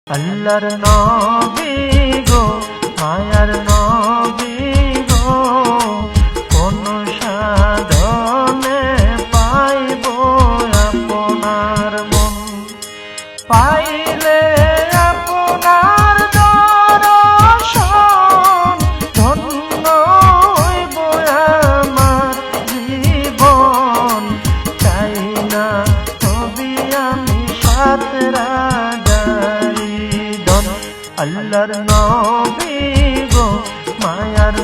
আল্লাহর নবী গো মায়ার নবী গো কোন সাধনে পাইব আপনার মন পাইলে আপনার দর্শন ধন্য হইব আমার জীবন চাই না তবে আমি সাত রাজারি ধন আল্লাহর নবী গো মায়ার